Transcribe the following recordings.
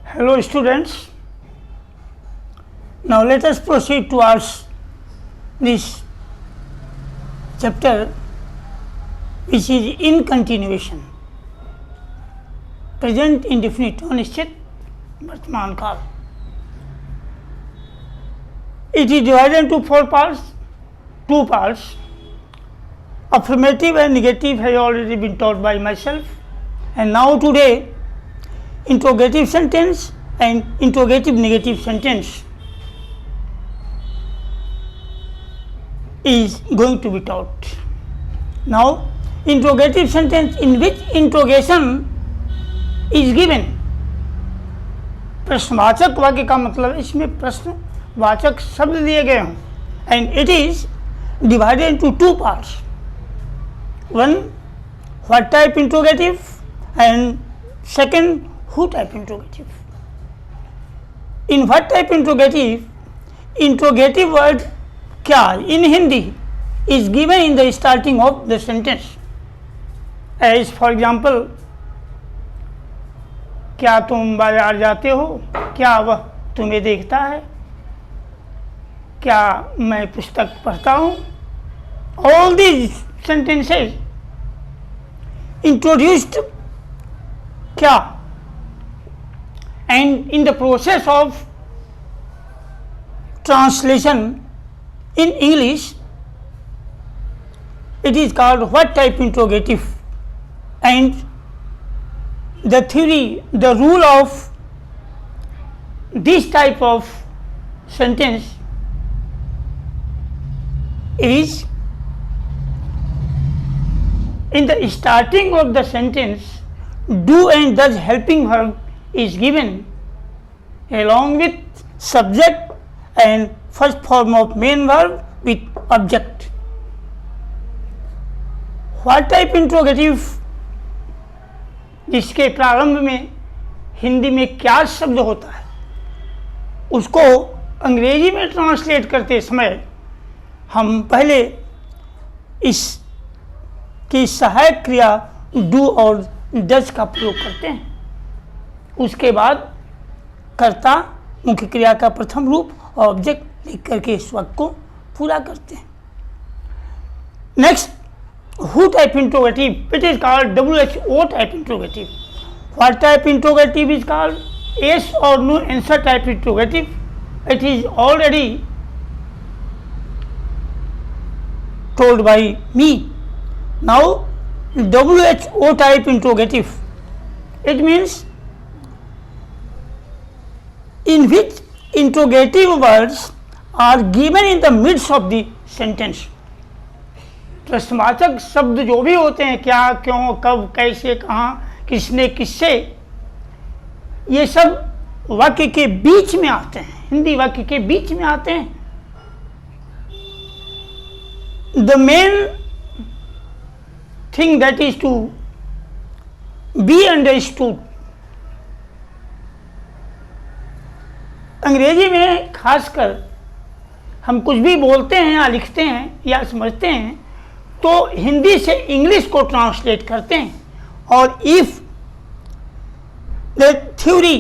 Hello students, now let us proceed towards this chapter which is in continuation, present indefinite अनिश्चित वर्तमान काल. It is divided into two parts. Affirmative and negative has already been taught by myself, and now today interrogative sentence and interrogative negative sentence is going to be taught. Now, interrogative sentence in which interrogation is given. प्रश्नवाचक वाक्य का मतलब इसमें प्रश्नवाचक शब्द दिए गए हों, and it is divided into two parts. One, what type interrogative, and second, who type interrogative. In what type interrogative word क्या in Hindi is given in the starting of the sentence. As for example, क्या तुम बाजार जाते हो, क्या वह तुम्हें देखता है, क्या मैं पुस्तक पढ़ता हूँ. All these sentences introduced क्या, and in the process of translation in English it is called what type interrogative, and the theory, the rule of this type of sentence is in the starting of the sentence do and does helping verb is given along with subject and first form of main verb with object. What type interrogative जिसके प्रारंभ में हिंदी में क्या शब्द होता है उसको अंग्रेजी में ट्रांसलेट करते समय हम पहले इस की सहायक क्रिया डू और डज का प्रयोग करते हैं. उसके बाद कर्ता मुख्य क्रिया का प्रथम रूप और ऑब्जेक्ट लिख करके इस वाक्य को पूरा करते हैं. Next, who type interrogative, it is called WHO type interrogative. What type interrogative is called yes or no answer type interrogative. It is already told by me. Now WHO type interrogative, it means in which interrogative words are given in the midst of the sentence. प्रश्नवाचक शब्द जो भी होते हैं, क्या, क्यों, कब, कैसे, कहाँ, किसने, किससे, ये सब वाक्य के बीच में आते हैं, हिंदी वाक्य के बीच में आते हैं. The main thing that is to be understood. अंग्रेजी में खासकर हम कुछ भी बोलते हैं या लिखते हैं या समझते हैं तो हिंदी से इंग्लिश को ट्रांसलेट करते हैं, और if the theory,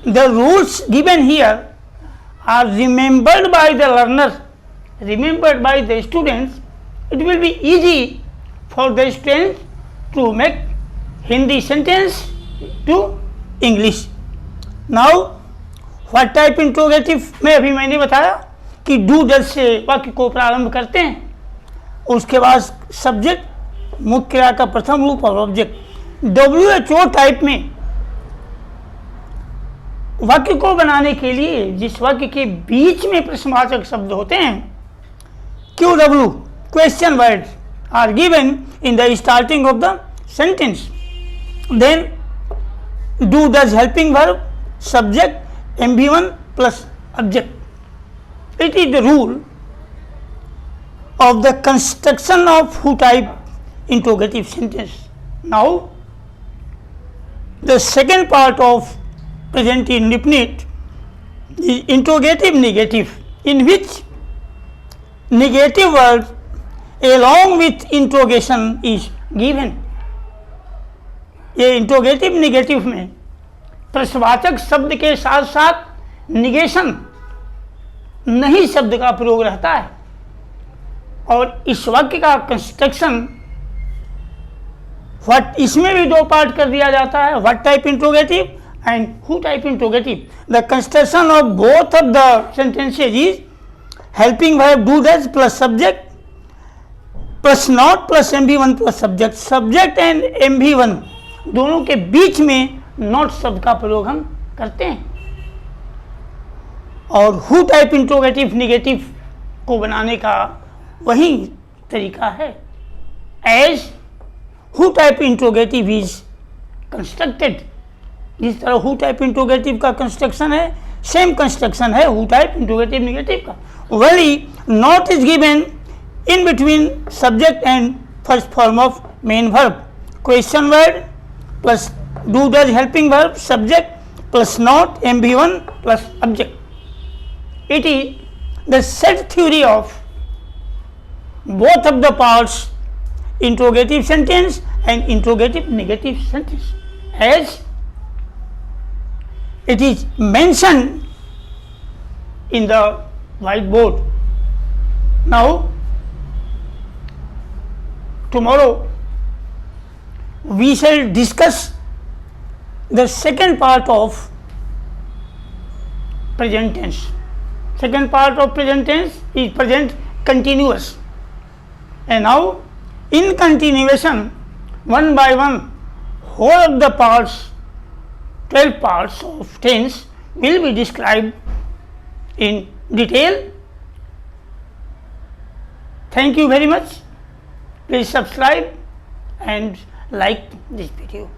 the rules given here are remembered by the learner, remembered by the students, it will be easy for the students to make Hindi sentence to English. Now what type interrogative में अभी मैंने बताया कि do does से वाक्य को प्रारंभ करते हैं, उसके बाद सब्जेक्ट मुख्य क्रिया का प्रथम रूप और ऑब्जेक्ट. WHO टाइप में वाक्य को बनाने के लिए जिस वाक्य के बीच में प्रश्नवाचक शब्द होते हैं, QW question word are given in the starting of the sentence, then do does helping verb, subject MV1 plus object. It is the rule of the construction of who type interrogative sentence. Now, the second part of present indefinite is interrogative negative, in which negative word along with interrogation is given. ये interrogative negative में प्रश्नवाचक शब्द के साथ साथ negation नहीं शब्द का प्रयोग रहता है। और इस वाक्य का कंस्ट्रक्शन व्हाट, इसमें भी दो पार्ट कर दिया जाता है, what type interrogative and who type interrogative. The construction of both of the sentences is helping verb do does plus subject plus not plus MV1 plus subject. Subject and MV1 दोनों के बीच में not शब्द का प्रयोग हम करते हैं। और हु टाइप इंट्रोगेटिव निगेटिव को बनाने का वही तरीका है। As who type interrogative is constructed, जिस तरह हु टाइप इंट्रोगेटिव का कंस्ट्रक्शन है, सेम कंस्ट्रक्शन है हु टाइप इंट्रोगेटिव निगेटिव का। वही not is given in between subject and first form of main verb, question word plus do does helping verb subject plus not MV1 plus object. It is the set theory of both of the parts, interrogative sentence and interrogative negative sentence, as it is mentioned in the whiteboard. Now tomorrow we shall discuss the second part of present tense. Second part of present tense is present continuous. And now in continuation, one by one, whole of the parts, 12 parts of tense will be described in detail. Thank you very much. Please subscribe and like this video.